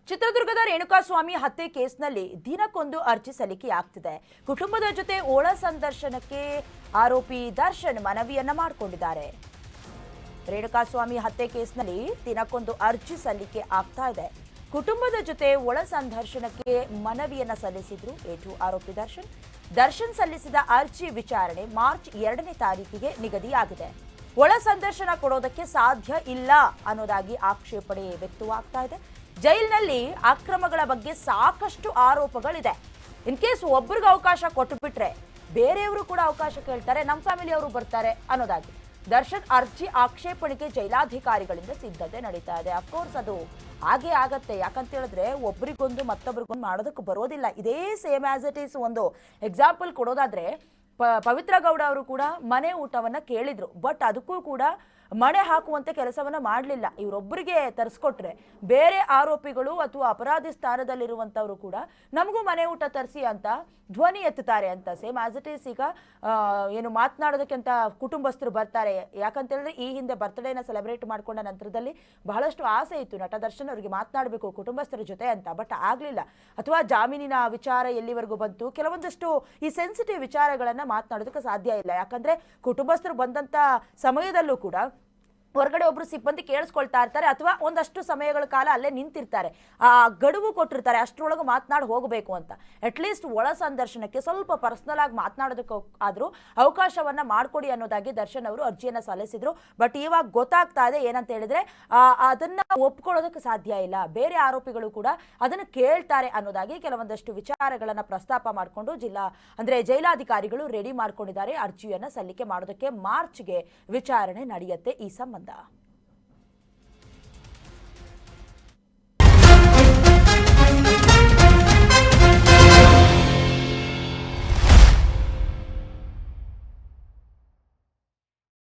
ಚಿತ್ರದುರ್ಗದ ರೇಣುಕಾಸ್ವಾಮಿ ಹತ್ಯೆ ಕೇಸ್ನಲ್ಲಿ ದಿನಕ್ಕೊಂದು ಅರ್ಜಿ ಸಲ್ಲಿಕೆಯಾಗ್ತಿದೆ. ಕುಟುಂಬದ ಜೊತೆ ಒಳ ಸಂದರ್ಶನಕ್ಕೆ ಆರೋಪಿ ದರ್ಶನ್ ಮನವಿಯನ್ನ ಮಾಡಿಕೊಂಡಿದ್ದಾರೆ. ರೇಣುಕಾಸ್ವಾಮಿ ಹತ್ಯೆ ಕೇಸ್ನಲ್ಲಿ ದಿನಕ್ಕೊಂದು ಅರ್ಜಿ ಸಲ್ಲಿಕೆ ಆಗ್ತಾ ಇದೆ. ಕುಟುಂಬದ ಜೊತೆ ಒಳ ಸಂದರ್ಶನಕ್ಕೆ ಮನವಿಯನ್ನ ಸಲ್ಲಿಸಿದ್ರು ಎ2 ಆರೋಪಿ ದರ್ಶನ್ ಸಲ್ಲಿಸಿದ ಅರ್ಜಿ ವಿಚಾರಣೆ ಮಾರ್ಚ್ 2ನೇ ತಾರೀಕಿಗೆ ನಿಗದಿಯಾಗಿದೆ. ಒಳ ಸಂದರ್ಶನ ಕೊಡೋದಕ್ಕೆ ಸಾಧ್ಯ ಇಲ್ಲ ಅನ್ನೋದಾಗಿ ಆಕ್ಷೇಪಣೆ ವ್ಯಕ್ತವಾಗ್ತಾ ಇದೆ. ಜೈಲಿನಲ್ಲಿ ಅಕ್ರಮಗಳ ಬಗ್ಗೆ ಸಾಕಷ್ಟು ಆರೋಪಗಳಿದೆ. ಇನ್ ಕೇಸ್ ಒಬ್ಬರಿಗೆ ಅವಕಾಶ ಕೊಟ್ಟು ಬಿಟ್ರೆ ಬೇರೆಯವರು ಕೂಡ ಅವಕಾಶ ಕೇಳ್ತಾರೆ, ನಮ್ಮ ಫ್ಯಾಮಿಲಿಯವರು ಬರ್ತಾರೆ ಅನ್ನೋದಾಗಿ ದರ್ಶನ್ ಅರ್ಜಿ ಆಕ್ಷೇಪಣೆಗೆ ಜೈಲಾಧಿಕಾರಿಗಳಿಂದ ಸಿದ್ಧತೆ ನಡೀತಾ ಇದೆ. ಅಫ್ಕೋರ್ಸ್ ಅದು ಹಾಗೆ ಆಗತ್ತೆ. ಯಾಕಂತ ಹೇಳಿದ್ರೆ ಒಬ್ಬರಿಗೊಂದು ಮತ್ತೊಬ್ಬರಿಗೊಂದು ಮಾಡೋದಕ್ಕೆ ಬರೋದಿಲ್ಲ. ಇದೇ ಸೇಮ್ ಆಸ್ ಇಟ್ ಈಸ್. ಒಂದು ಎಕ್ಸಾಂಪಲ್ ಕೊಡೋದಾದ್ರೆ ಪವಿತ್ರ ಗೌಡ ಅವರು ಕೂಡ ಮನೆ ಊಟವನ್ನ ಕೇಳಿದ್ರು, ಬಟ್ ಅದಕ್ಕೂ ಕೂಡ ಮಣೆ ಹಾಕುವಂತೆ ಕೆಲಸವನ್ನ ಮಾಡಲಿಲ್ಲ. ಇವರೊಬ್ಬರಿಗೆ ತರಿಸ್ಕೊಟ್ರೆ ಬೇರೆ ಆರೋಪಿಗಳು ಅಥವಾ ಅಪರಾಧಿ ಸ್ಥಾನದಲ್ಲಿರುವಂತವರು ಕೂಡ ನಮಗೂ ಮನೆ ಊಟ ತರಿಸಿ ಅಂತ ಧ್ವನಿ ಎತ್ತುತ್ತಾರೆ ಅಂತ. Same as it is. ಈಗ ಏನು ಮಾತನಾಡೋದಕ್ಕೆ ಅಂತ ಕುಟುಂಬಸ್ಥರು ಬರ್ತಾರೆ. ಯಾಕಂತ ಹೇಳಿದ್ರೆ ಈ ಹಿಂದೆ ಬರ್ತ್ಡೇನ ಸೆಲೆಬ್ರೇಟ್ ಮಾಡ್ಕೊಂಡ ನಂತರದಲ್ಲಿ ಬಹಳಷ್ಟು ಆಸೆ ಇತ್ತು ನಟ ದರ್ಶನ್ ಅವರಿಗೆ ಮಾತನಾಡಬೇಕು ಕುಟುಂಬಸ್ಥರ ಜೊತೆ ಅಂತ, ಬಟ್ ಆಗ್ಲಿಲ್ಲ. ಅಥವಾ ಜಾಮೀನಿನ ವಿಚಾರ ಎಲ್ಲಿವರೆಗೂ ಬಂತು, ಕೆಲವೊಂದಷ್ಟು ಈ ಸೆನ್ಸಿಟಿವ್ ವಿಚಾರಗಳನ್ನ ಮಾತನಾಡೋದಕ್ಕೆ ಸಾಧ್ಯ ಇಲ್ಲ. ಯಾಕಂದ್ರೆ ಕುಟುಂಬಸ್ಥರು ಬಂದಂತ ಸಮಯದಲ್ಲೂ ಕೂಡ ಹೊರಗಡೆ ಒಬ್ರು ಸಿಬ್ಬಂದಿ ಕೇಳಿಸ್ಕೊಳ್ತಾ ಇರ್ತಾರೆ ಅಥವಾ ಒಂದಷ್ಟು ಸಮಯಗಳ ಕಾಲ ಅಲ್ಲೇ ನಿಂತಿರ್ತಾರೆ. ಆ ಗಡುವು ಕೊಟ್ಟಿರ್ತಾರೆ, ಅಷ್ಟರೊಳಗೆ ಮಾತನಾಡಿ ಹೋಗಬೇಕು ಅಂತ. ಅಟ್ಲೀಸ್ಟ್ ಒಳ ಸಂದರ್ಶನಕ್ಕೆ ಸ್ವಲ್ಪ ಪರ್ಸನಲ್ ಆಗಿ ಮಾತನಾಡೋದಕ್ಕೆ ಆದ್ರೂ ಅವಕಾಶವನ್ನ ಮಾಡ್ಕೊಡಿ ಅನ್ನೋದಾಗಿ ದರ್ಶನ್ ಅವರು ಅರ್ಜಿಯನ್ನ ಸಲ್ಲಿಸಿದ್ರು. ಬಟ್ ಇವಾಗ ಗೊತ್ತಾಗ್ತಾ ಇದೆ ಏನಂತ ಹೇಳಿದ್ರೆ ಅದನ್ನ ಒಪ್ಕೊಳ್ಳೋದಕ್ಕೆ ಸಾಧ್ಯ ಇಲ್ಲ, ಬೇರೆ ಆರೋಪಿಗಳು ಕೂಡ ಅದನ್ನ ಕೇಳ್ತಾರೆ ಅನ್ನೋದಾಗಿ ಕೆಲವೊಂದಷ್ಟು ವಿಚಾರಗಳನ್ನ ಪ್ರಸ್ತಾಪ ಮಾಡಿಕೊಂಡು ಜೈಲಾಧಿಕಾರಿಗಳು ರೆಡಿ ಮಾಡ್ಕೊಂಡಿದ್ದಾರೆ. ಅರ್ಜಿಯನ್ನ ಸಲ್ಲಿಕೆ ಮಾಡೋದಕ್ಕೆ ಮಾರ್ಚ್ಗೆ ವಿಚಾರಣೆ ನಡೆಯುತ್ತೆ ಈ ಸಂಬಂಧ.